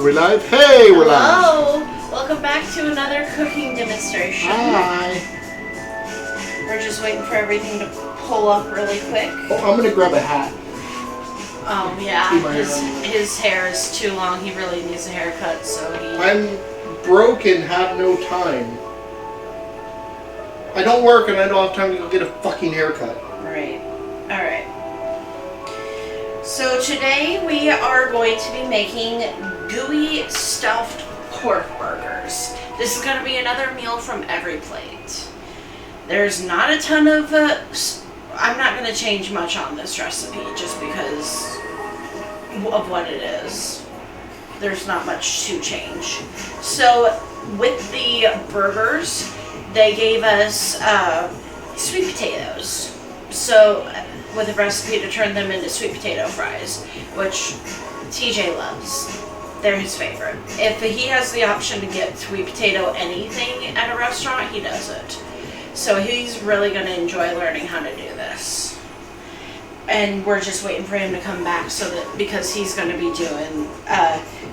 We're live? Hey, we're live. Hello! Welcome back to another cooking demonstration. Hi. We're just waiting for everything to pull up really quick. Oh, I'm going to grab a hat. Oh, yeah. His hair is too long. He really needs a haircut, so I'm broke and have no time. I don't work and I don't have time to go get a fucking haircut. Right. Alright. So today we are going to be making gooey stuffed pork burgers. This is going to be another meal from Every Plate. There's not a ton of... I'm not going to change much on this recipe just because of what it is. There's not much to change. So with the burgers, they gave us sweet potatoes. So with a recipe to turn them into sweet potato fries, which TJ loves. They're his favorite. If he has the option to get sweet potato anything at a restaurant, he does it. So he's really going to enjoy learning how to do this. And we're just waiting for him to come back because he's going to be doing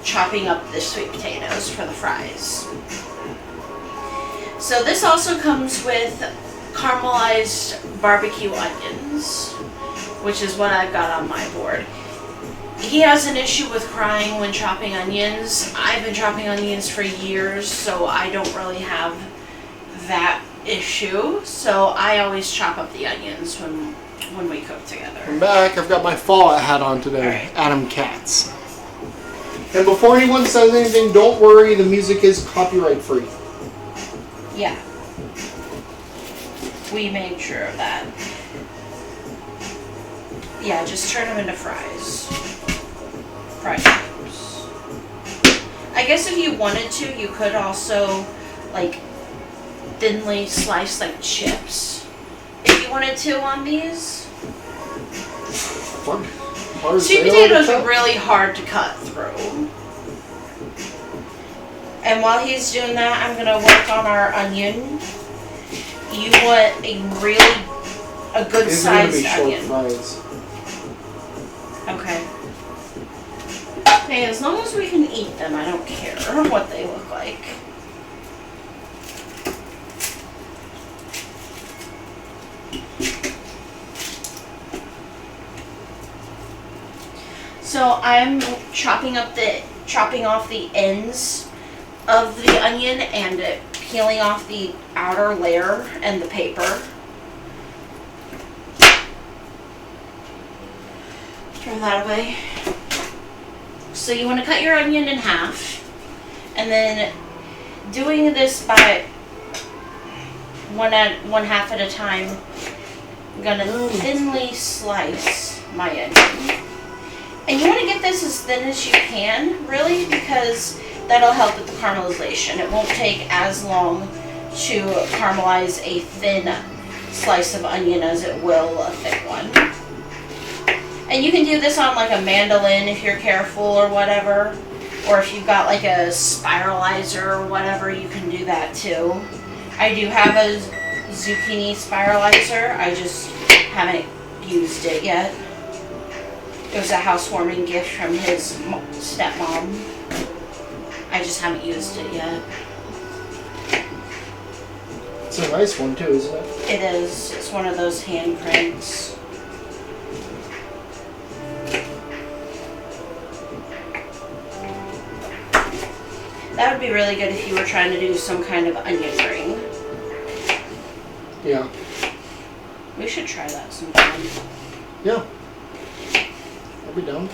chopping up the sweet potatoes for the fries. So this also comes with caramelized barbecue onions, which is what I've got on my board. He has an issue with crying when chopping onions. I've been chopping onions for years, so I don't really have that issue. So I always chop up the onions when we cook together. I'm back. I've got my Fallout hat on today. Right. Adam Katz. And before anyone says anything, don't worry. The music is copyright free. Yeah. We made sure of that. Yeah, just turn them into fries. Fried chips. I guess if you wanted to, you could also, like, thinly slice, like, chips. If you wanted to on these. Sweet potatoes are really hard to cut through. And while he's doing that, I'm going to work on our onion. You want a good sized onion. Fries. Okay. Hey, as long as we can eat them, I don't care what they look like. So I'm chopping off the ends of the onion and peeling off the outer layer and the paper. Throw that away. So you want to cut your onion in half, and then doing this by one half at a time, I'm gonna thinly slice my onion. And you want to get this as thin as you can, really, because that'll help with the caramelization. It won't take as long to caramelize a thin slice of onion as it will a thick one. And you can do this on like a mandolin if you're careful or whatever. Or if you've got like a spiralizer or whatever, you can do that too. I do have a zucchini spiralizer. I just haven't used it yet. It was a housewarming gift from his stepmom. I just haven't used it yet. It's a nice one too, isn't it? It is. It's one of those hand cranks. That would be really good if you were trying to do some kind of onion ring. Yeah. We should try that sometime. Yeah. I'll be down.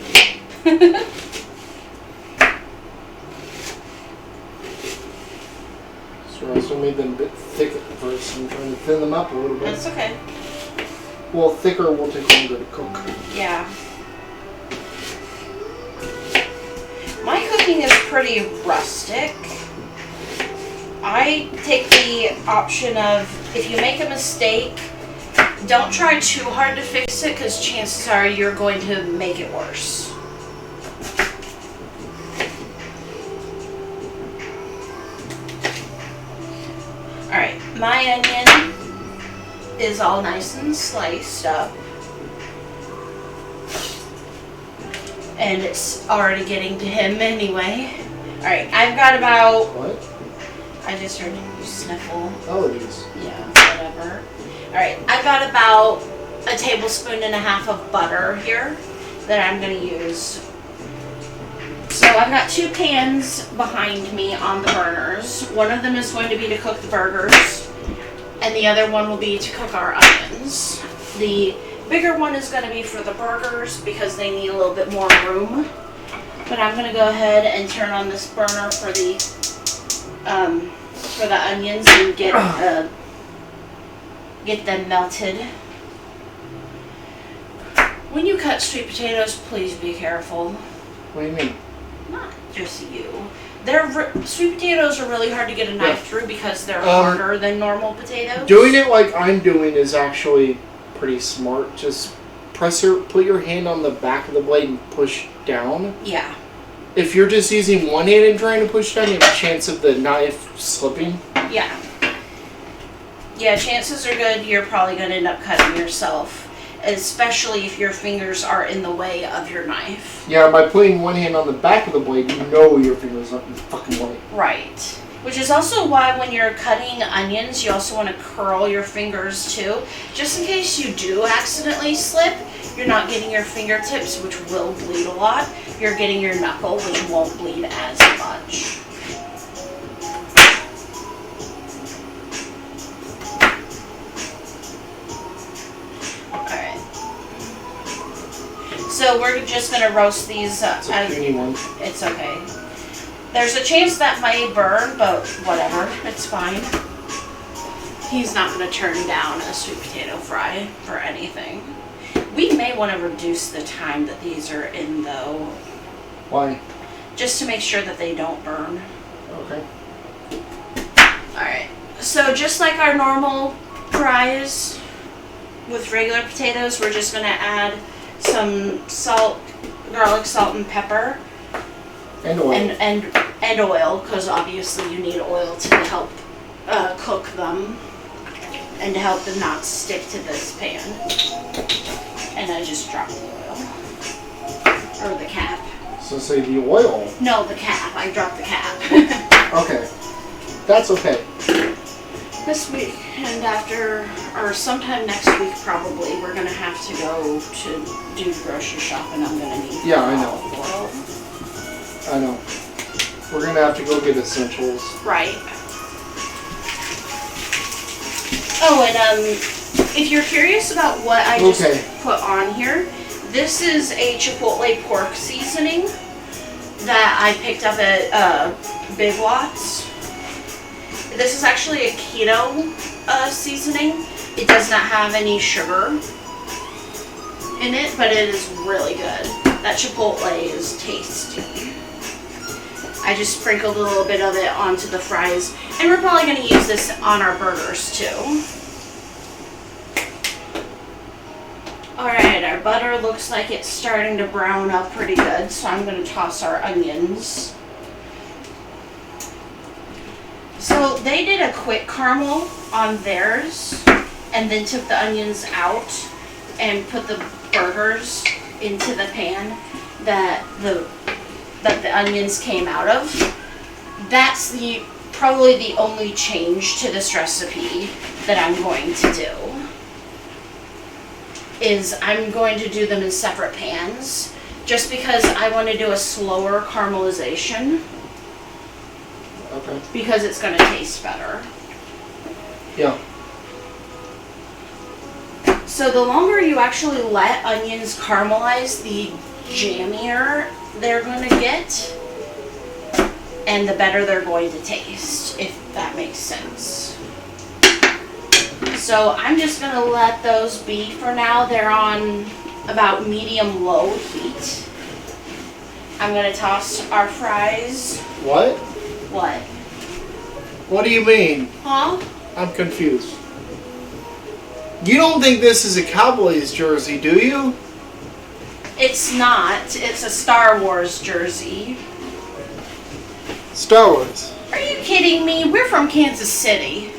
So I also made them a bit thick at first. I'm trying to thin them up a little bit. That's okay. Well, thicker will take longer to cook. Yeah. My cooking is pretty rustic. I take the option of, if you make a mistake, don't try too hard to fix it, because chances are you're going to make it worse. Alright, my onion is all nice and sliced up. and it's already getting to him anyway. Alright, I've got about... What? I just heard you sniffle. Oh, it is. Yeah, whatever. Alright, I've got about a tablespoon and a half of butter here that I'm going to use. So I've got 2 pans behind me on the burners. One of them is going to be to cook the burgers, and the other one will be to cook our onions. The bigger one is going to be for the burgers because they need a little bit more room. But I'm going to go ahead and turn on this burner for the onions and get them melted. When you cut sweet potatoes, please be careful. What do you mean? Not just you. Sweet potatoes are really hard to get a knife through because they're harder than normal potatoes. Doing it like I'm doing is actually pretty smart. Just put your hand on the back of the blade and push down. Yeah. If you're just using one hand and trying to push down, you have a chance of the knife slipping. Yeah. Yeah, chances are good you're probably going to end up cutting yourself. Especially if your fingers are in the way of your knife. Yeah, by putting one hand on the back of the blade, you know your fingers aren't in the fucking way. Right. Which is also why when you're cutting onions, you also want to curl your fingers too. Just in case you do accidentally slip, you're not getting your fingertips, which will bleed a lot. You're getting your knuckle, which won't bleed as much. So we're just going to roast these. It's a puny one. It's okay. There's a chance that may burn, but whatever. It's fine. He's not going to turn down a sweet potato fry for anything. We may want to reduce the time that these are in, though. Why? Just to make sure that they don't burn. Okay. Alright. So just like our normal fries with regular potatoes, we're just going to add some salt, garlic, salt, and pepper, and oil, and oil, because obviously you need oil to help cook them and to help them not stick to this pan. And I just dropped the oil, or the cap. So say the oil. No, the cap. I dropped the cap. Okay, that's okay. This week and after, or sometime next week probably, we're going to have to go to do grocery shopping. I'm going to need I know. oil. I know. We're going to have to go get essentials. Right. Oh, and if you're curious about what I just put on here, this is a Chipotle pork seasoning that I picked up at Big Lots. This is actually a keto seasoning. It does not have any sugar in it, but it is really good. That Chipotle is tasty. I just sprinkled a little bit of it onto the fries, and we're probably going to use this on our burgers too. Alright, our butter looks like it's starting to brown up pretty good, so I'm going to toss our onions. So they did a quick caramel on theirs and then took the onions out and put the burgers into the pan that the onions came out of. That's probably the only change to this recipe that I'm going to do. Is I'm going to do them in separate pans just because I want to do a slower caramelization. Okay. Because it's going to taste better. Yeah. So the longer you actually let onions caramelize, the jammier they're going to get, and the better they're going to taste, if that makes sense. So I'm just going to let those be for now. They're on about medium-low heat. I'm going to toss our fries. What? What? What do you mean? Huh? I'm confused. You don't think this is a Cowboys jersey, do you? It's not. It's a Star Wars jersey. Star Wars. Are you kidding me? We're from Kansas City.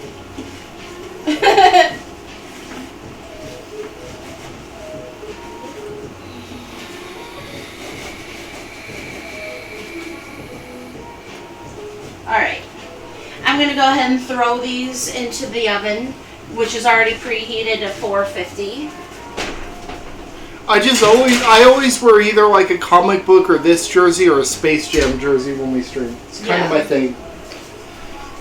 Alright. I'm going to go ahead and throw these into the oven, which is already preheated at 450. I always wear either like a comic book or this jersey or a Space Jam jersey when we stream. It's kind of my thing.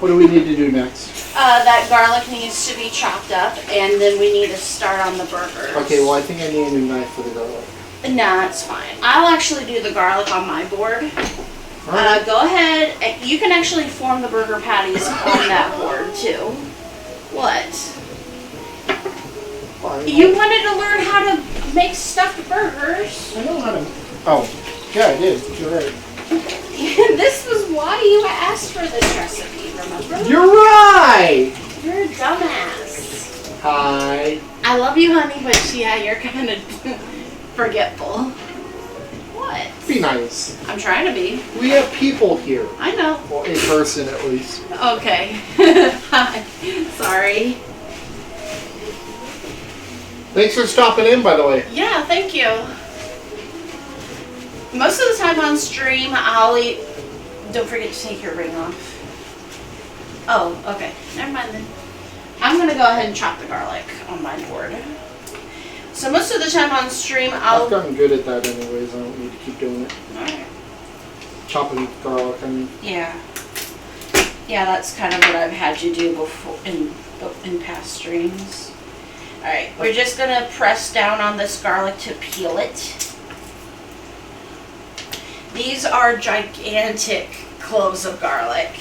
What do we need to do next? That garlic needs to be chopped up, and then we need to start on the burgers. Okay, well I think I need a new knife for the garlic. Nah, it's fine. I'll actually do the garlic on my board. Right. Go ahead. You can actually form the burger patties on that board too. What? Fine. You wanted to learn how to make stuffed burgers. I know how to. Oh, yeah, I did. You're right. This was why you asked for this recipe, remember? You're right! You're a dumbass. Hi. I love you, honey, but yeah, you're kind of forgetful. What? Be nice. I'm trying to be. We have people here. I know. Well, in person at least. Okay. Hi. Sorry. Thanks for stopping in, by the way. Yeah, thank you. Most of the time on stream, I'll eat. Don't forget to take your ring off. Oh, okay. Never mind then. I'm going to go ahead and chop the garlic on my board. So most of the time on stream, I've gotten good at that anyways. I don't need to keep doing it. Alright. Chopping garlic, I mean. Yeah. Yeah, that's kind of what I've had you do before in past streams. Alright, we're just going to press down on this garlic to peel it. These are gigantic cloves of garlic.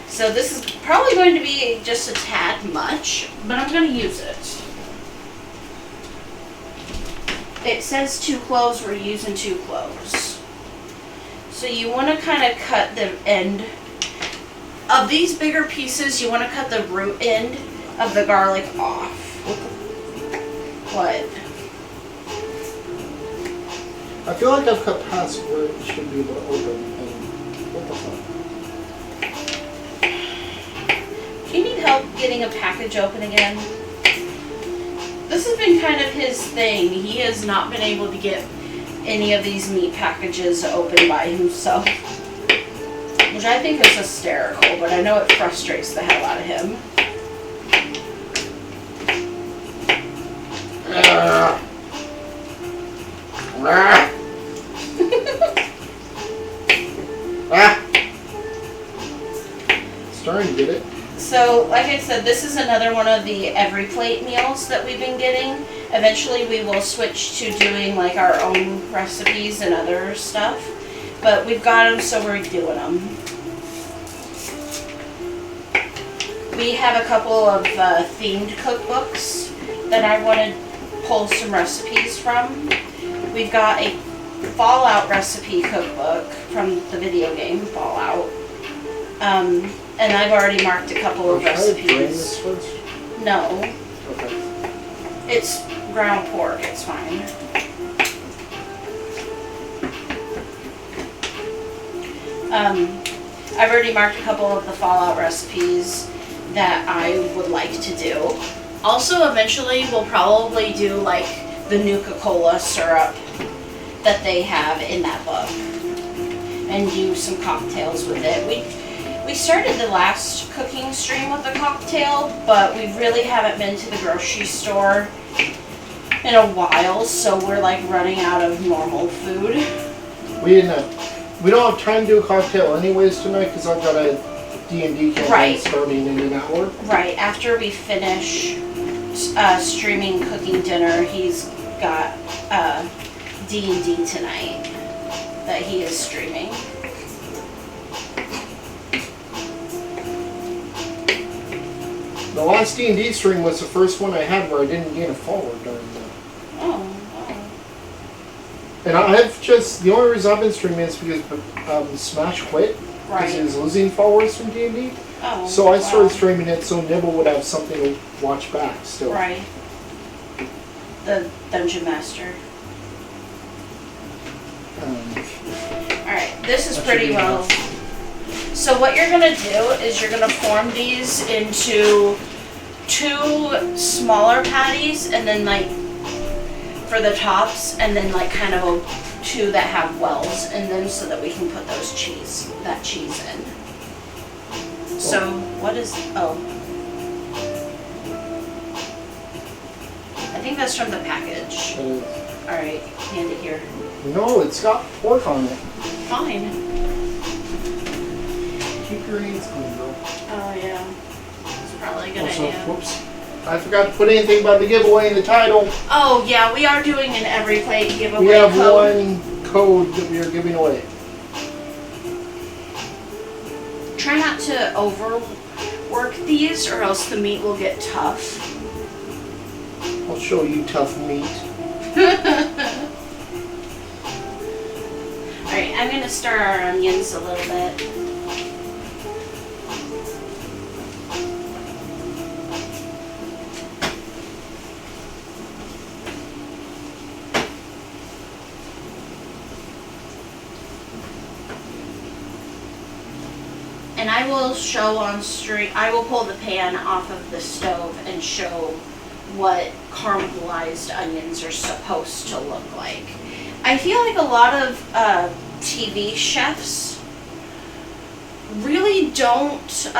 So this is probably going to be just a tad much, but I'm going to use it. It says 2 cloves, we're using 2 cloves. So you want to kind of cut the end of these bigger pieces, you want to cut the root end of the garlic off. What? I feel like I've cut past where it should be able to open. And what the fuck? Do you need help getting a package open again? This has been kind of his thing. He has not been able to get any of these meat packages open by himself. Which I think is hysterical, but I know it frustrates the hell out of him. Starting to get it. So, like I said, this is another one of the every plate meals that we've been getting. Eventually we will switch to doing like our own recipes and other stuff. But we've got them, so we're doing them. We have a couple of themed cookbooks that I want to pull some recipes from. We've got a Fallout recipe cookbook from the video game Fallout. And I've already marked a couple of recipes. Should I drain this first? No. Okay. It's ground pork, it's fine. I've already marked a couple of the Fallout recipes that I would like to do. Also, eventually, we'll probably do like the Nuka-Cola syrup that they have in that book and do some cocktails with it. We started the last cooking stream with a cocktail, but we really haven't been to the grocery store in a while, so we're like running out of normal food. We don't have time to do a cocktail anyways tonight because I've got a D&D campaign starting in an hour. Right, after we finish streaming cooking dinner, he's got D&D tonight that he is streaming. The last D&D stream was the first one I had where I didn't gain a follower during that. Oh. And I've just, the only reason I've been streaming is because Smash quit. Right. Because he was losing followers from D&D. Oh. So I started streaming it so Nibble would have something to watch back still. Right. The Dungeon Master. Alright, this is pretty well. So what you're going to do is you're going to form these into 2 smaller patties and then like for the tops and then like kind of a two that have wells in them so that we can put that cheese in. So what is, I think that's from the package. Alright, hand it here. No, it's got pork on it. Fine. Keep your hands clean, girl. Oh yeah. It's probably a good Also, idea. whoops. I forgot to put anything about the giveaway in the title. Oh yeah, we are doing an every plate giveaway. We have code. one code that we are giving away. Try not to overwork these or else the meat will get tough. I'll show you tough meat. Alright, I'm going to stir our onions a little bit. And I will show on stream, I will pull the pan off of the stove and show what caramelized onions are supposed to look like. I feel like a lot of TV chefs really don't,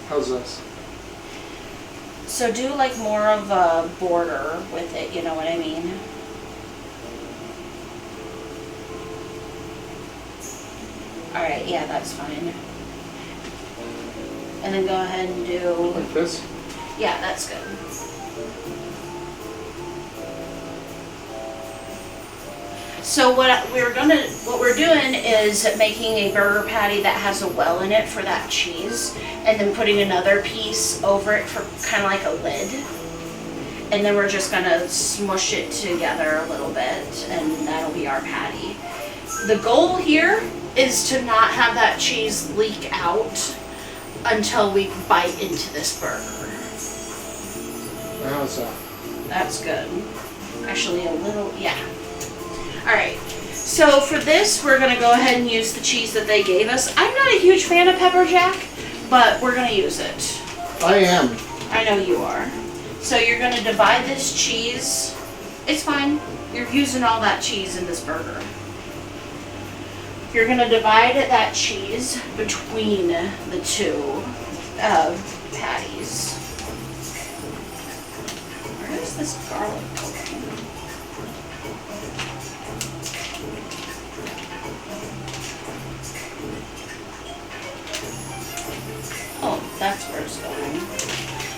How's this? so do like more of a border with it, you know what I mean? Alright, yeah, that's fine. And then go ahead and do, Like this? yeah, that's good. So what we're doing is making a burger patty that has a well in it for that cheese, and then putting another piece over it for kind of like a lid. And then we're just gonna smush it together a little bit, and that'll be our patty. The goal here is to not have that cheese leak out until we bite into this burger. How's that? That's good. Actually, a little, yeah. Alright, so for this, we're going to go ahead and use the cheese that they gave us. I'm not a huge fan of pepper jack, but we're going to use it. I am. I know you are. So you're going to divide this cheese. It's fine. You're using all that cheese in this burger. You're going to divide that cheese between the two patties. Where is this garlic going? Oh, that's where it's going.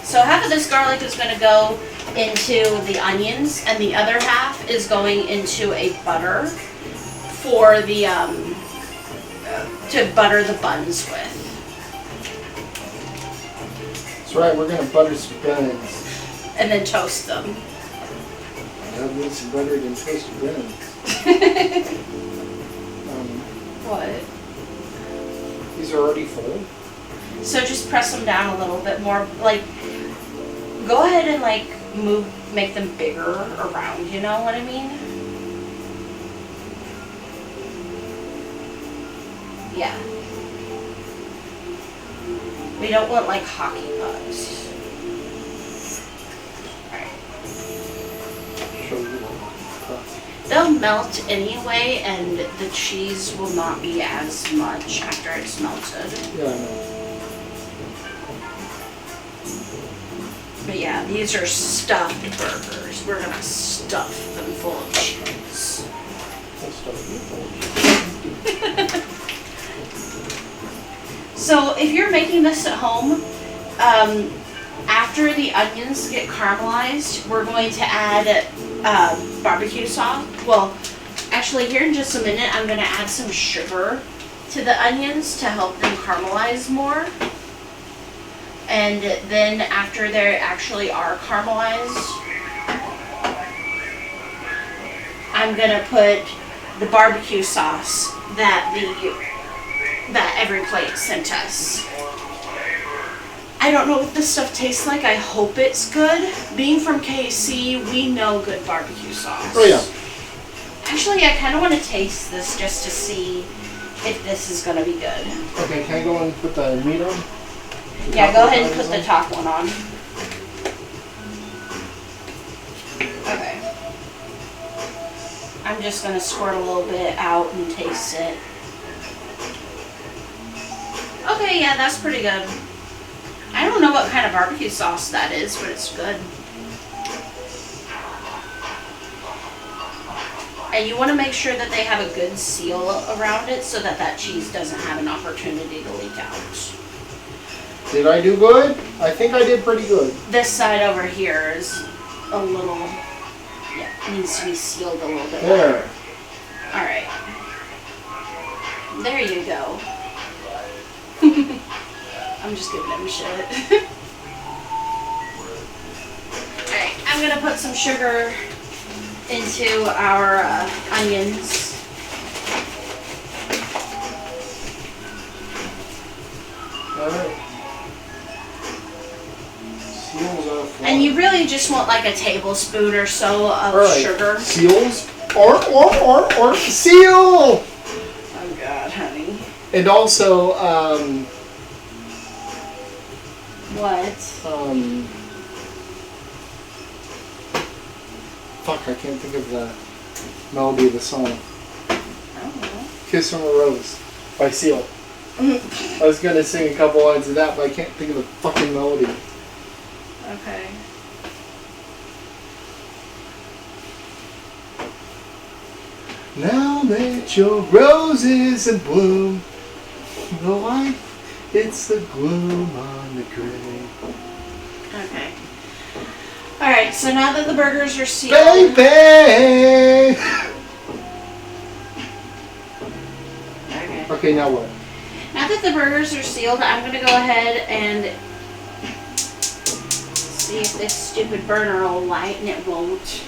So half of this garlic is going to go into the onions, and the other half is going into a butter for the to butter the buns with. That's right, we're going to butter some buns. And then toast them. I've made some buttered and toasted buns. What? These are already full. So just press them down a little bit more. Like, go ahead and like make them bigger around. You know what I mean? Yeah. We don't want like hockey pucks. Show you. They'll melt anyway, and the cheese will not be as much after it's melted. Yeah, I know. But yeah, these are stuffed burgers. We're gonna stuff them full of cheese. That stuff is full. So if you're making this at home, after the onions get caramelized, we're going to add barbecue sauce. Well, actually here in just a minute, I'm going to add some sugar to the onions to help them caramelize more. And then after they actually are caramelized, I'm going to put the barbecue sauce that Every Plate sent us. I don't know what this stuff tastes like. I hope it's good. Being from KC, we know good barbecue sauce. Oh yeah. Actually, I kind of want to taste this just to see if this is going to be good. Okay, can I go and put the meat on? Yeah, go ahead and put the top one on. Okay. I'm just gonna squirt a little bit out and taste it. Okay, yeah, that's pretty good. I don't know what kind of barbecue sauce that is, but it's good. And you want to make sure that they have a good seal around it so that that cheese doesn't have an opportunity to leak out. Did I do good? I think I did pretty good. This side over here is a little, yeah, needs to be sealed a little bit There. better. Alright. There you go. I'm just giving him shit. Alright, I'm gonna put some sugar into our onions. Alright. Seals are fine. And you really just want like a tablespoon or so of Alright. sugar. Seals or seal! Oh God, honey. And also, What? fuck, I can't think of the melody of the song. I don't know. Kiss from a Rose by Seal. I was gonna sing a couple lines of that, but I can't think of the fucking melody. Okay. Now that your roses in bloom, the white, it's the gloom on the grave. Okay. Alright, so now that the burgers are sealed. Baby! Okay. Okay, now what? Now that the burgers are sealed, I'm going to go ahead and see if this stupid burner will light, and it won't.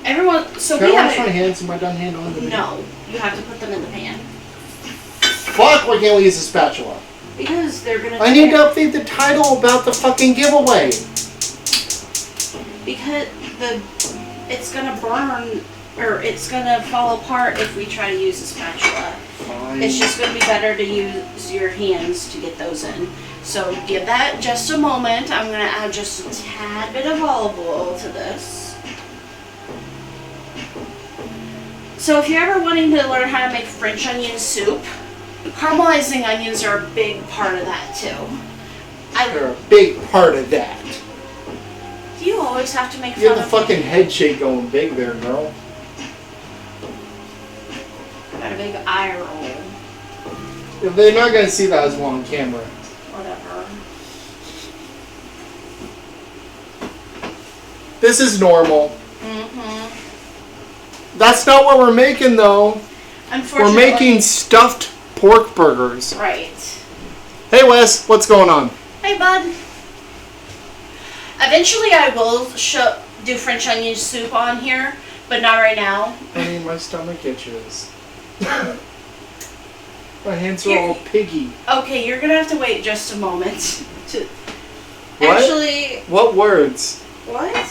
Everyone, so Can we I wash my have. hands? Am I done handling the No, you have to put them in the pan. Fuck, why can't we use a spatula? Because they're going to. I need to update the title about the fucking giveaway. Because it's going to burn, or it's going to fall apart if we try to use a spatula. Fine. It's just going to be better to use your hands to get those in. So give that just a moment. I'm going to add just a tad bit of olive oil to this. So if you're ever wanting to learn how to make French onion soup, caramelizing onions are a big part of that too. They're a big part of that. Do you always have to make You fun have the of fucking me? head shake going big there, girl. Got a big eye roll. If they're not gonna see that as well on camera. Whatever. This is normal. Mm-hmm. That's not what we're making though. We're Unfortunately. making stuffed pork burgers. Right. Hey Wes, what's going on? Hey, bud. Eventually, I will do French onion soup on here, but not right now. I mean, my stomach itches. My hands are Here. all piggy. Okay, you're gonna have to wait just a moment. To What? Actually, What words? what?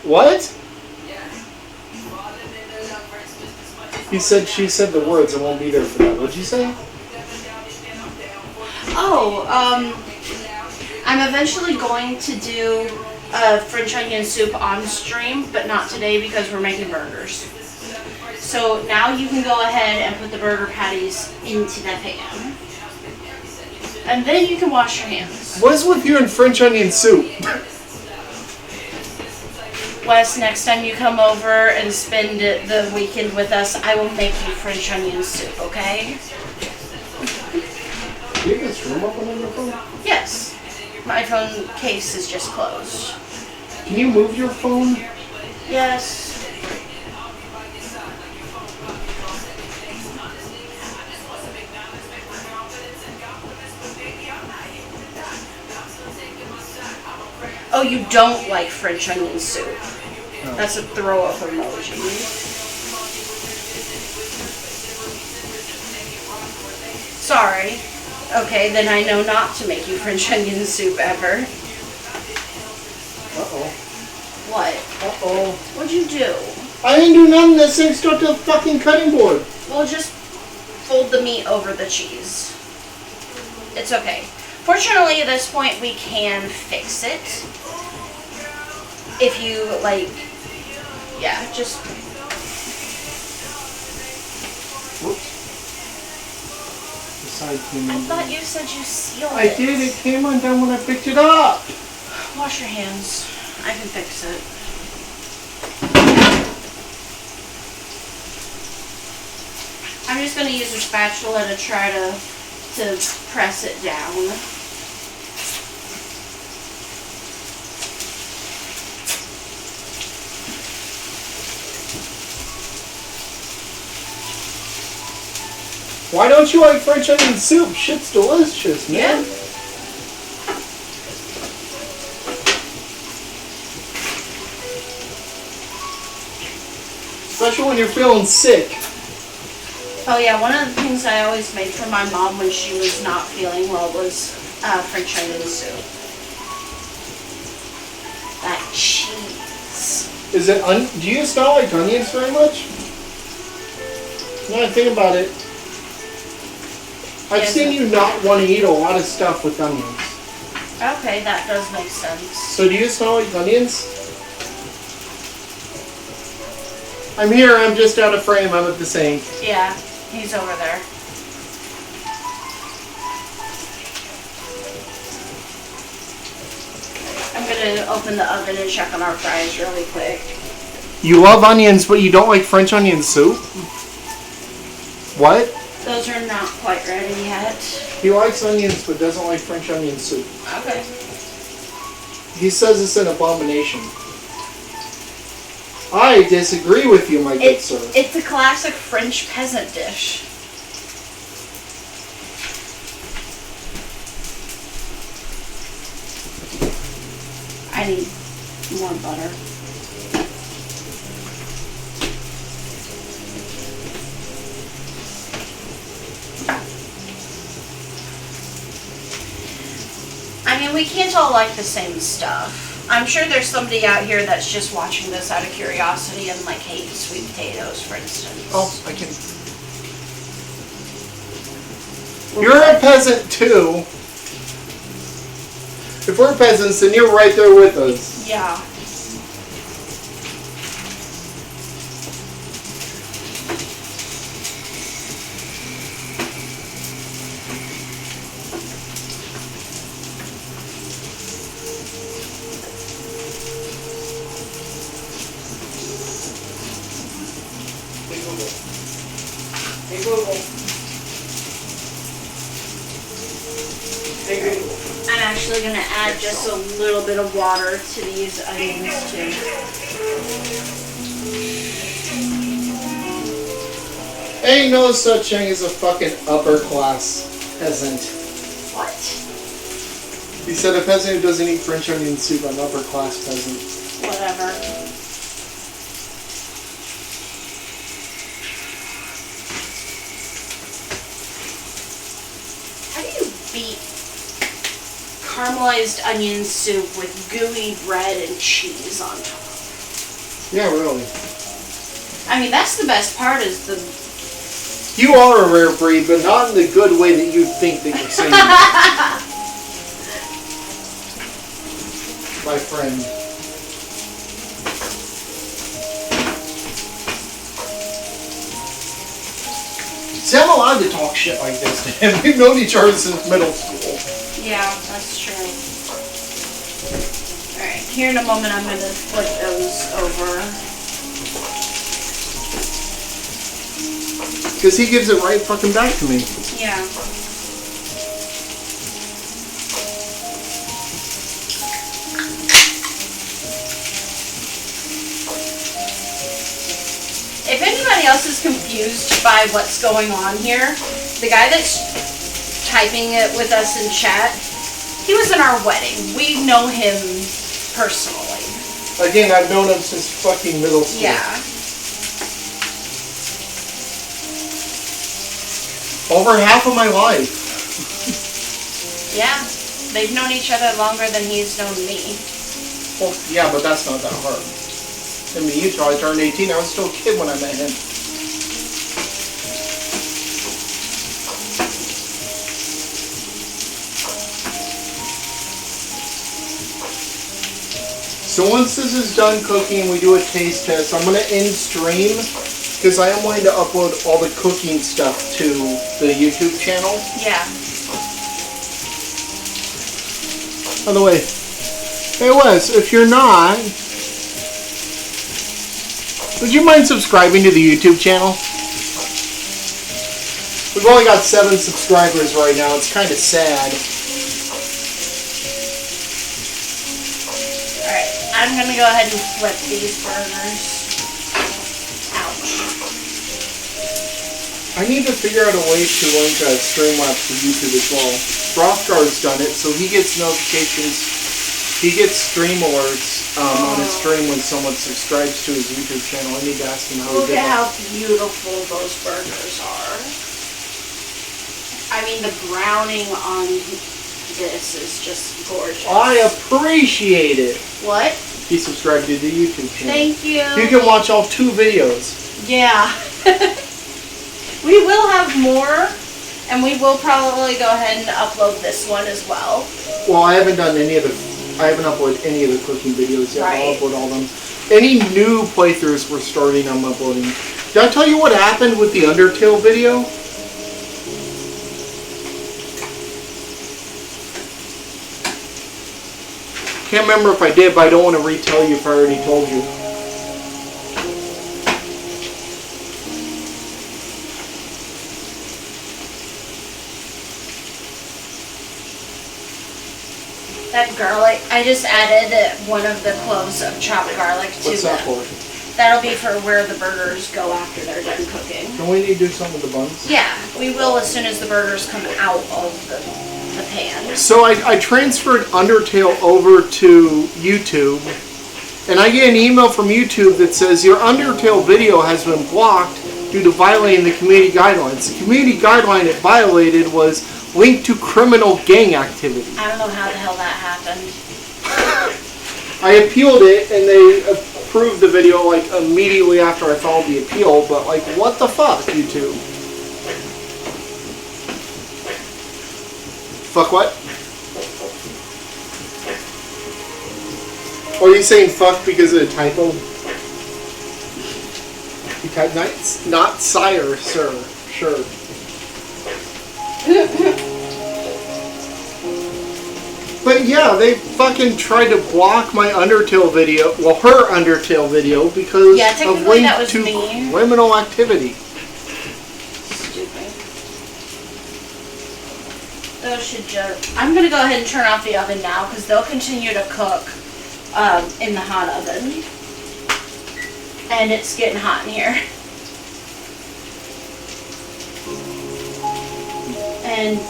What? He said, she said the words. I won't be there for that. What'd you say? Oh, I'm eventually going to do French onion soup on stream, but not today because we're making burgers. So now you can go ahead and put the burger patties into the pan. And then you can wash your hands. What is with you and French onion soup? Wes, next time you come over and spend the weekend with us, I will make you French onion soup, okay? Do you have this room open on your phone? Yes. My phone case is just closed. Can you move your phone? Yes. Oh, you don't like French onion soup. No. That's a throw up emoji. Sorry. Okay, then I know not to make you French onion soup ever. Uh-oh. What? Uh-oh. What'd you do? I didn't do none of this thing. Stuck to the fucking cutting board. Well, just fold the meat over the cheese. It's okay. Fortunately, at this point, we can fix it. If you, like, Yeah, just Whoops. The side came I undone. thought you said you sealed I it. did. It came undone when I picked it up. Wash your hands. I can fix it. I'm just gonna use a spatula to try to press it down. Why don't you like French onion soup? Shit's delicious, man. Yeah. Especially when you're feeling sick. Oh yeah, one of the things I always made for my mom when she was not feeling well was French onion soup. That cheese. Is it? Do you smell like onions very much? Now I think about it. I've Yes. seen you not want to eat a lot of stuff with onions. Okay, that does make sense. So do you smell like onions? I'm here. I'm just out of frame. I'm at the sink. Yeah, he's over there. I'm gonna open the oven and check on our fries really quick. You love onions, but you don't like French onion soup? What? Those are not quite ready yet. He likes onions, but doesn't like French onion soup. Okay. He says it's an abomination. I disagree with you, my good sir. It's a classic French peasant dish. I need more butter. I mean, we can't all like the same stuff. I'm sure there's somebody out here that's just watching this out of curiosity and like hates sweet potatoes, for instance. Oh, I can. You're a peasant too. If we're peasants, then you're right there with us. Yeah. Hey Google. Hey Google. I'm actually going to add just a little bit of water to these onions too. Ain't no such thing as a fucking upper class peasant. What? He said a peasant who doesn't eat French onion soup, an upper class peasant. Whatever. How do you beat caramelized onion soup with gooey bread and cheese on top? Yeah, really. I mean, that's the best part is the... You are a rare breed, but not in the good way that you think that you're saying. My friend. See, I'm allowed to talk shit like this to him. We've known each other since middle school. Yeah, that's true. Alright, here in a moment I'm going to flip those over. Because he gives it right fucking back to me. Yeah. If anybody else is confused by what's going on here, the guy that's typing it with us in chat, he was in our wedding. We know him personally. Again, I've known him since fucking middle school. Yeah. Over half of my life. Yeah. They've known each other longer than he's known me. Well, yeah, but that's not that hard. I mean, you till I turned 18, I was still a kid when I met him. So once this is done cooking, we do a taste test. I'm going to end stream because I am wanting to upload all the cooking stuff to the YouTube channel. Yeah. By the way, hey Wes, if you're not, would you mind subscribing to the YouTube channel? We've only got 7 subscribers right now. It's kind of sad. Alright, I'm going to go ahead and flip these burgers. Ouch. I need to figure out a way to link Streamlabs to YouTube as well. Rothgar's done it, so he gets notifications. He gets stream alerts on his stream when someone subscribes to his YouTube channel. I need to ask him how he Look did at that. how beautiful those burgers are. I mean, the browning on this is just gorgeous. I appreciate it. What? He subscribed to the YouTube channel. Thank you. You can watch all 2 videos. Yeah. We will have more, and we will probably go ahead and upload this one as well. Well, I haven't uploaded any of the cooking videos yet. Right. I'll upload all of them. Any new playthroughs we're starting, I'm uploading. Did I tell you what happened with the Undertale video? Can't remember if I did, but I don't want to retell you if I already told you. That garlic, I just added one of the cloves of chopped garlic to What's that for? That'll be for where the burgers go after they're done cooking. Don't we need to do something with the buns? Yeah, we will as soon as the burgers come out of the pan. So I transferred Undertale over to YouTube, and I get an email from YouTube that says your Undertale video has been blocked due to violating the community guidelines. The community guideline it violated was linked to criminal gang activity. I don't know how the hell that happened. I appealed it, and they approved the video like immediately after I filed the appeal, but like, what the fuck, YouTube? Fuck what? Or are you saying fuck because of a typo? You typed not sire, sir. Sure. But yeah, they fucking tried to block my Undertale video, well, her Undertale video, because Yeah, of technically linked that was to me. criminal activity. Stupid. Those should just... I'm going to go ahead and turn off the oven now because they'll continue to cook in the hot oven. And it's getting hot in here. And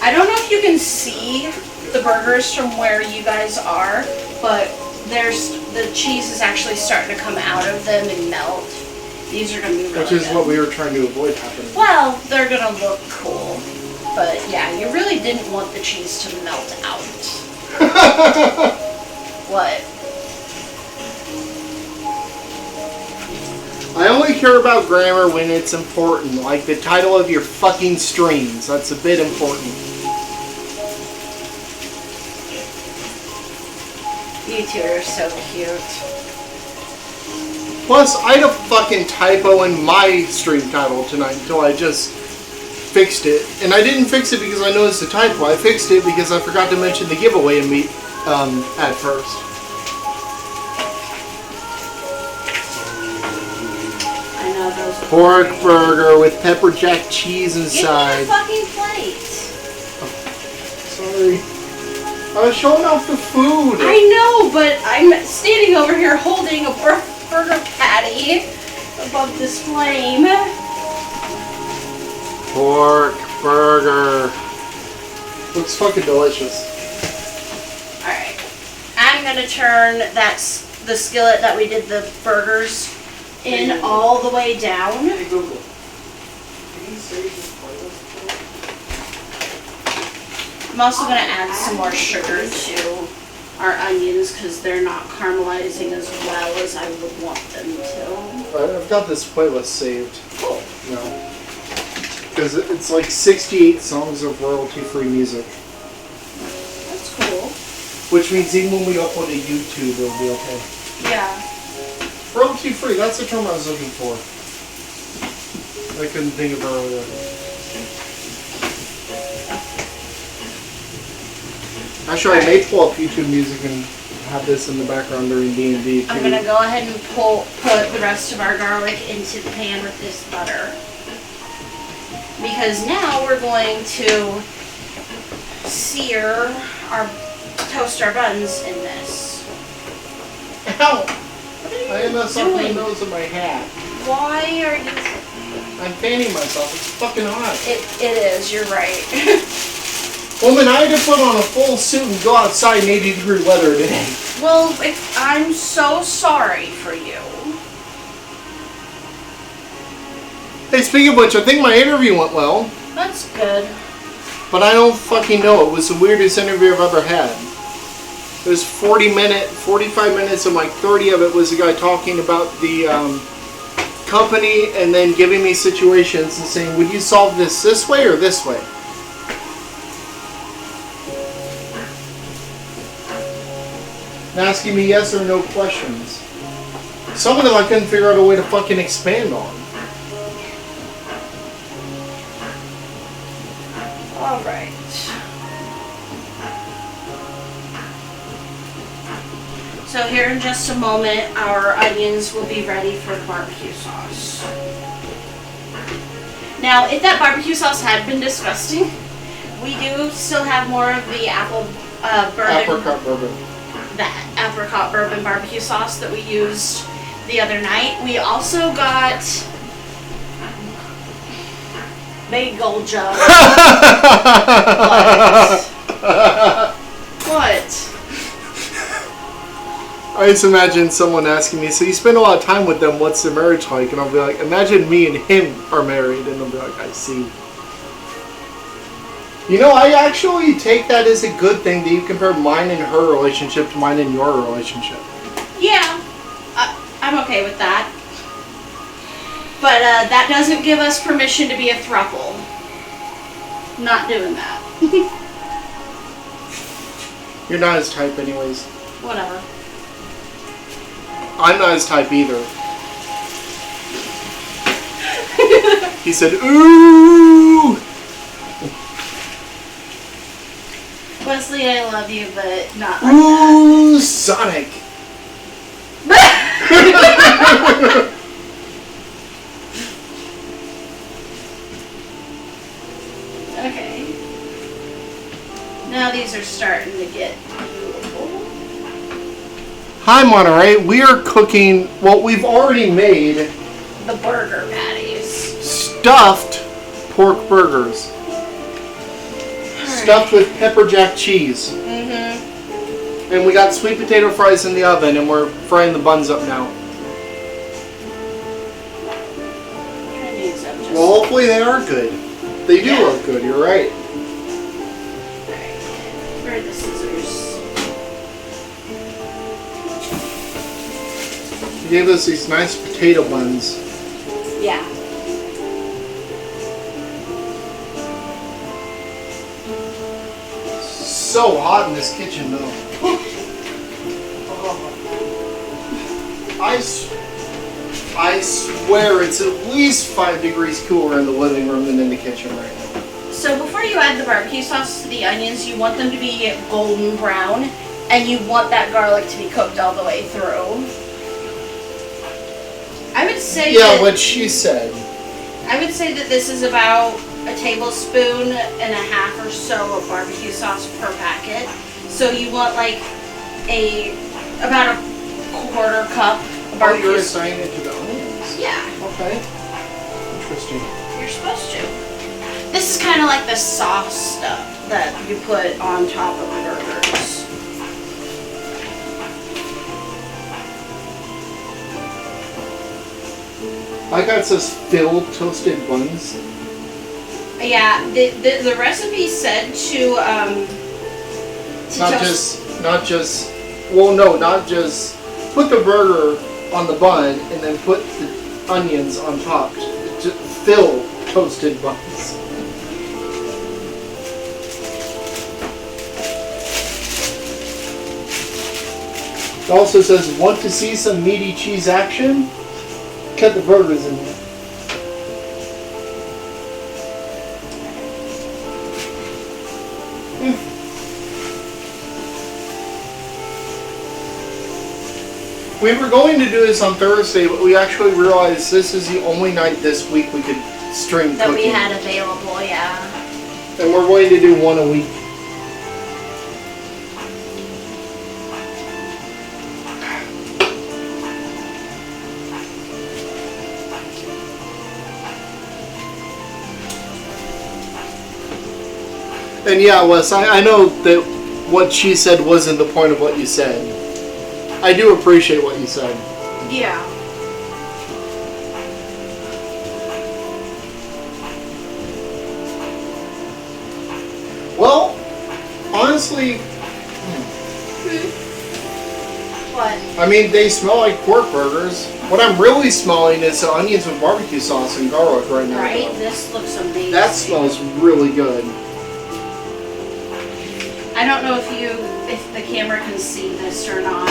I don't know if you can see the burgers from where you guys are, but the cheese is actually starting to come out of them and melt. These are going to be really Which is good. what we were trying to avoid happening. Well, they're going to look cool. But yeah, you really didn't want the cheese to melt out. What? I only care about grammar when it's important, like the title of your fucking streams. That's a bit important. You two are so cute. Plus, I had a fucking typo in my stream title tonight until I just fixed it. And I didn't fix it because I noticed a typo. I fixed it because I forgot to mention the giveaway at first. I know those. Pork burger with pepper jack cheese Give me inside. the fucking plate. Sorry. I was showing off the food. I know, but I'm standing over here holding a burger patty above this flame. Pork burger. Looks fucking delicious. Alright. I'm going to turn the skillet that we did the burgers in all the way down. Hey Google. Can you save this playlist? I'm also going to add some more sugar to our onions because they're not caramelizing as well as I would want them to. I've got this playlist saved. Cool. No. Because it's like 68 songs of royalty-free music. That's cool. Which means even when we upload to YouTube, it'll be okay. Yeah. Royalty free, that's the term I was looking for. I couldn't think of it earlier. Actually, I may pull up YouTube music and have this in the background during D&D too. I'm gonna go ahead and put the rest of our garlic into the pan with this butter. Because now we're going to toast our buns in this. Ow! What are you I messed up my doing? nose of my hat. Why are you... I'm fanning myself. It's fucking hot. It is, you're right. Woman, I had to put on a full suit and go outside in 80-degree weather today. Well, I'm so sorry for you. Hey, speaking of which, I think my interview went well. That's good. But I don't fucking know. It was the weirdest interview I've ever had. It was 45 minutes, and like 30 of it was the guy talking about the company and then giving me situations and saying, would you solve this way or this way? And asking me yes or no questions. Some of them I couldn't figure out a way to fucking expand on. All right. So here in just a moment, our onions will be ready for the barbecue sauce. Now, if that barbecue sauce had been disgusting, we do still have more of the Apricot bourbon. That apricot bourbon barbecue sauce that we used the other night. We also got bagel jug. What? I just imagine someone asking me, so you spend a lot of time with them, what's their marriage like? And I'll be like, imagine me and him are married. And they'll be like, I see. You know, I actually take that as a good thing that you compare mine and her relationship to mine and your relationship. Yeah, I'm okay with that. But that doesn't give us permission to be a throuple. Not doing that. You're not his type anyways. Whatever. I'm not his type either. He said, ooh! Wesley, I love you, but not like Ooh, Sonic! Okay. Now these are starting to get beautiful. Hi, Monterey. We are cooking what we've already made. The burger patties. Stuffed pork burgers. Stuffed with pepper jack cheese. Mm-hmm. And we got sweet potato fries in the oven, and we're frying the buns up now. Well, hopefully they are good. They do look good, you're right. Alright. Where are the scissors? You gave us these nice potato buns. Yeah. So hot in this kitchen, though. I swear it's at least 5 degrees cooler in the living room than in the kitchen right now. So before you add the barbecue sauce to the onions, you want them to be golden brown, and you want that garlic to be cooked all the way through. I would say what she said. I would say that this is about a tablespoon and a half or so of barbecue sauce per packet. So you want like about a quarter cup of barbecue you're assigning it to the onions? Yeah. Okay. Interesting. You're supposed to. This is kind of like the sauce stuff that you put on top of the burgers. I got this filled toasted buns. Yeah, the recipe said to Not just put the burger on the bun and then put the onions on top. To fill toasted buns. It also says, want to see some meaty cheese action? Cut the burgers in there. We were going to do this on Thursday, but we actually realized this is the only night this week we could stream That cooking. we had available, yeah. And we're going to do one a week. And yeah, Wes, I know that what she said wasn't the point of what you said. I do appreciate what you said. Yeah. Well, honestly, What? I mean, they smell like pork burgers. What I'm really smelling is the onions with barbecue sauce and garlic right now. Right? This looks amazing. That smells really good. I don't know if the camera can see this or not,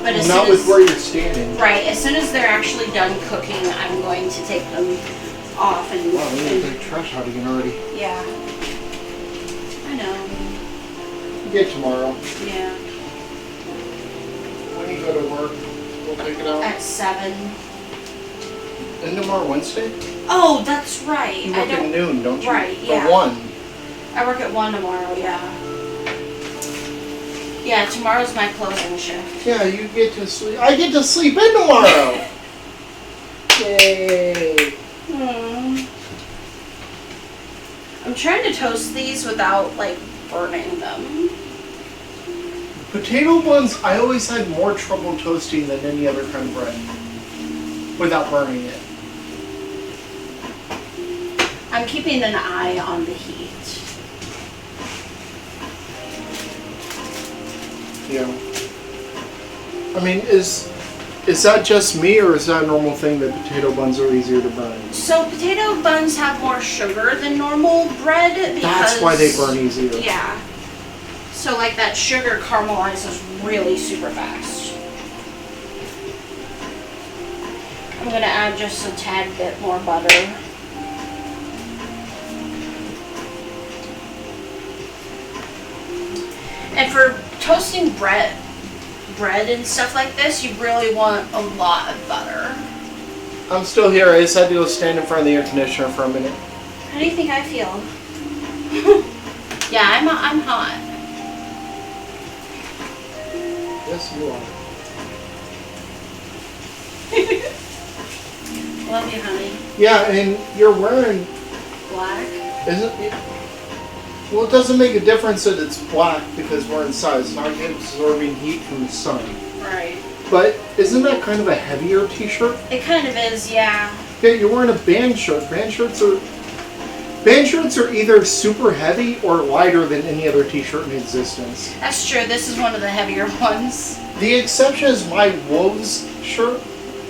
but as Not soon with as, where you're standing. right, as soon as they're actually done cooking, I'm going to take them off and, Wow, we need to take trash out again already. yeah. I know. Get tomorrow. Yeah. When you go to work, we'll take it out. At 7. And tomorrow Wednesday? Oh, that's right. You I work at don't. noon, don't you? Right, yeah. Or 1. I work at 1 tomorrow. Yeah. Yeah, tomorrow's my closing shift. Yeah, you get to sleep. I get to sleep in tomorrow! Yay! I'm trying to toast these without like burning them. Potato buns, I always had more trouble toasting than any other kind of bread. Without burning it. I'm keeping an eye on the heat. Yeah. I mean, is that just me, or is that a normal thing that potato buns are easier to burn? So potato buns have more sugar than normal bread because That's why they burn easier. Yeah. So like that sugar caramelizes really super fast. I'm gonna add just a tad bit more butter. And for toasting bread and stuff like this, you really want a lot of butter. I'm still here. I just had to go stand in front of the air conditioner for a minute. How do you think I feel? Yeah, I'm hot. Yes, you are. Love you, honey. Yeah, and you're wearing, Black. isn't it? Well, it doesn't make a difference that it's black because we're inside. It's not absorbing heat from the sun. Right. But isn't that kind of a heavier t-shirt? It kind of is, yeah. Yeah, you're wearing a band shirt. Band shirts are either super heavy or lighter than any other t-shirt in existence. That's true. This is one of the heavier ones. The exception is my Wolves shirt,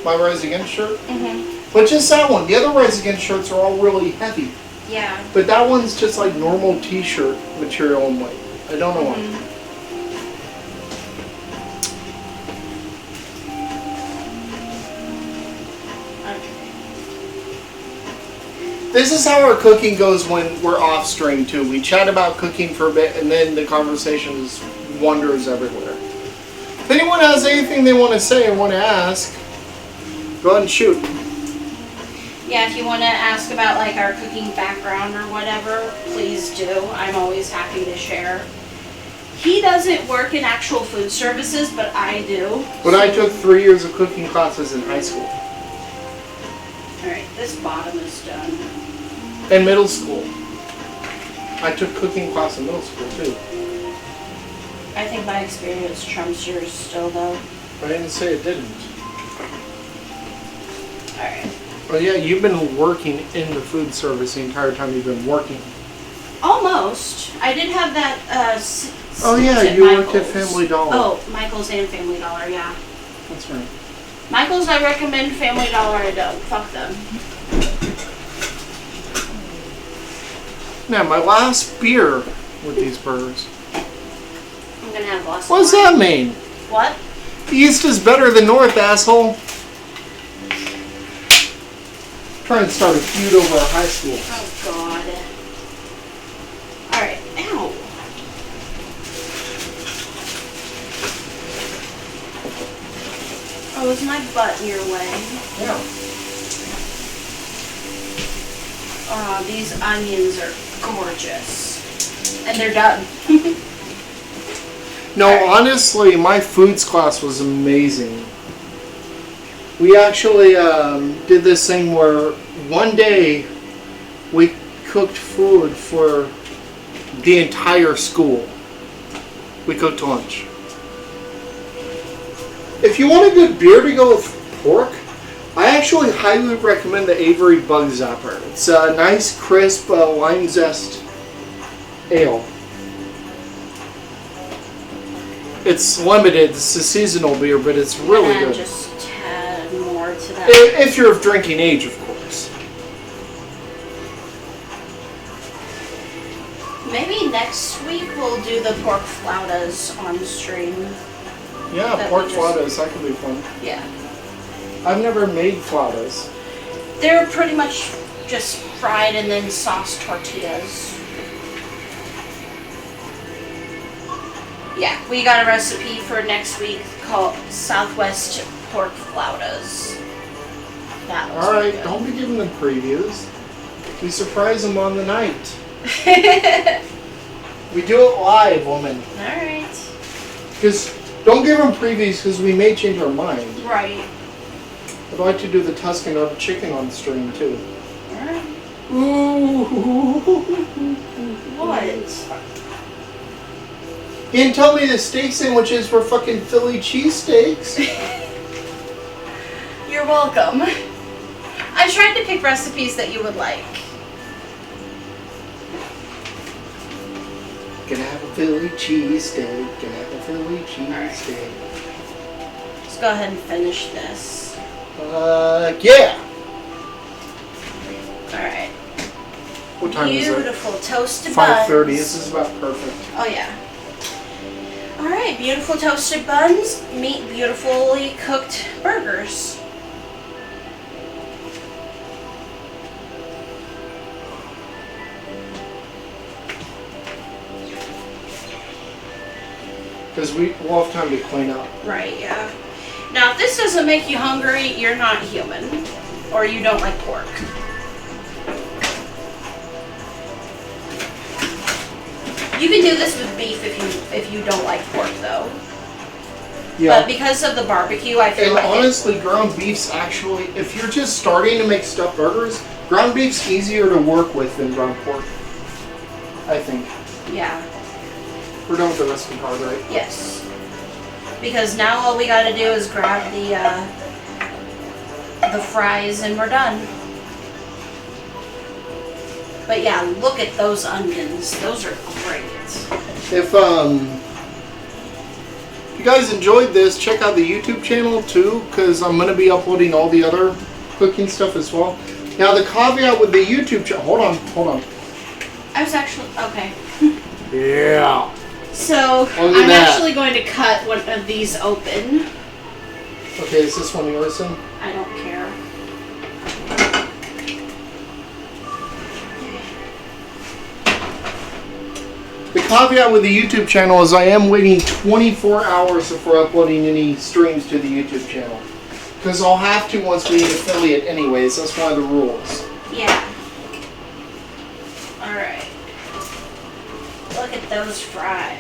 my Rise Against shirt. Mm-hmm. But just that one. The other Rise Against shirts are all really heavy. Yeah. But that one's just like normal t-shirt material and weight. I don't know why. This is how our cooking goes when we're off stream too. We chat about cooking for a bit and then the conversation just wanders everywhere. If anyone has anything they want to say or want to ask, go ahead and shoot. Yeah, if you want to ask about like our cooking background or whatever, please do. I'm always happy to share. He doesn't work in actual food services, but I do. But I took 3 years of cooking classes in high school. Alright, this bottom is done. And middle school. I took cooking class in middle school too. I think my experience trumps yours still though. I didn't say it didn't. Alright. Oh yeah, you've been working in the food service the entire time you've been working. Almost. I did have that Oh yeah, at you worked at Michael's. Family Dollar. Oh, Michael's and Family Dollar, yeah. That's right. Michael's I recommend, Family Dollar I don't. Fuck them. Now, my last beer with these burgers. I'm gonna have lots What does of that mean? What? East is better than North, asshole. Trying to start a feud over our high school. Oh, God. Alright. Ow. Oh, is my butt in your way? Yeah. Oh, these onions are gorgeous. And they're done. No, Alright. honestly, my foods class was amazing. We actually did this thing where one day we cooked food for the entire school. We cooked lunch. If you want a good beer to go with pork, I actually highly recommend the Avery Bug Zapper. It's a nice, crisp lime zest ale. It's limited. It's a seasonal beer, but it's really and good. just add more to that. If you're of drinking age, of course. Maybe next week we'll do the pork flautas on stream. Yeah, That pork we just- flautas. That could be fun. Yeah. I've never made flautas. They're pretty much just fried and then sauce tortillas. Yeah, we got a recipe for next week called Southwest Pork Flautas. That looks All right, pretty don't be giving them previews. We surprise them on the night. good. We do it live, woman. Alright. Because don't give them previews because we may change our mind. Right. I'd like to do the Tuscan of chicken on stream too. Alright. Ooh. What? You didn't tell me the steak sandwiches were fucking Philly cheesesteaks. You're welcome. I tried to pick recipes that you would like. Gonna have a Philly cheesesteak. Gonna have a Philly cheesesteak. Let's go ahead and finish this. Yeah. Alright. What time is it? Beautiful toasted buns. 5:30. This is about perfect. Oh yeah. Alright, beautiful toasted buns meet beautifully cooked burgers. Because we'll have time to clean up. Right, yeah. Now if this doesn't make you hungry, you're not human. Or you don't like pork. You can do this with beef if you don't like pork though. Yeah. But because of the barbecue, I feel And like honestly, ground beef's actually, if you're just starting to make stuffed burgers, ground beef's easier to work with than ground pork. I think. yeah. We're done with the recipe card, right? Yes. Because now all we gotta do is grab the fries and we're done. But yeah, look at those onions. Those are great. If you guys enjoyed this, check out the YouTube channel too, because I'm gonna be uploading all the other cooking stuff as well. Now the caveat with the YouTube channel. Hold on. I was actually okay. Yeah. So Look at I'm that. actually going to cut one of these open. Okay, is this one yours then? I don't care. The caveat with the YouTube channel is I am waiting 24 hours before uploading any streams to the YouTube channel. Because I'll have to once we affiliate anyways. That's one of the rules. Yeah. Alright. Look at those fries.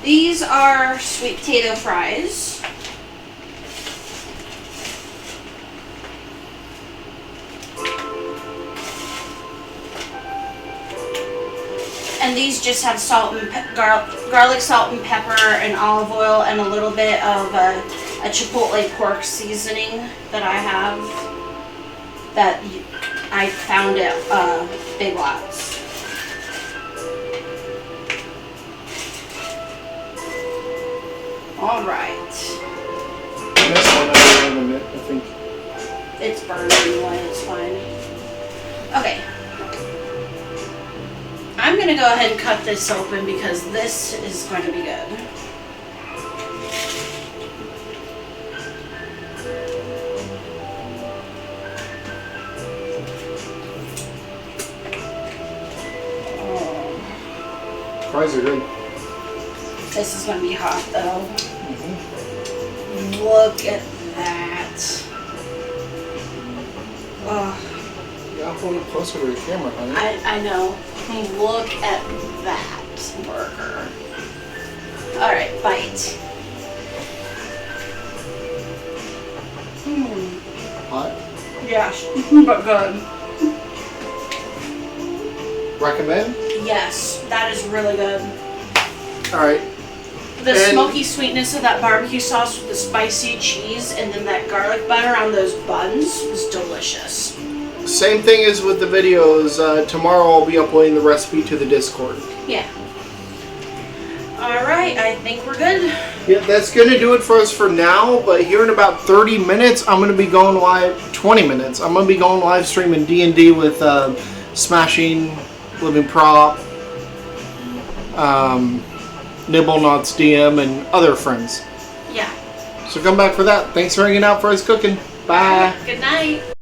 These are sweet potato fries. And these just have salt and garlic, salt and pepper, and olive oil, and a little bit of a chipotle pork seasoning that I have. That I found at Big Lots. All right, This one I will admit, I think. it's burned anyway. It's fine. Okay. I'm I'm gonna go ahead and cut this open because this is going to be good. Fries are good. This is gonna be hot though. Look at that. Oh, Yeah, hold it closer to the camera, honey. I know. Look at that burger. Alright, bite. Hot? Yeah, but good. Recommend? Yes, that is really good. Alright. The And- smoky sweetness of that barbecue sauce with the spicy cheese and then that garlic butter on those buns was delicious. Same thing as with the videos. Tomorrow I'll be uploading the recipe to the Discord. Yeah. Alright, I think we're good. Yeah, that's going to do it for us for now, but here in about 30 minutes, I'm going to be going live, 20 minutes, I'm going to be going live streaming D&D with Smashing, Living Prop, Nibble Knots DM, and other friends. Yeah. So come back for that. Thanks for hanging out for us cooking. Bye. Good night.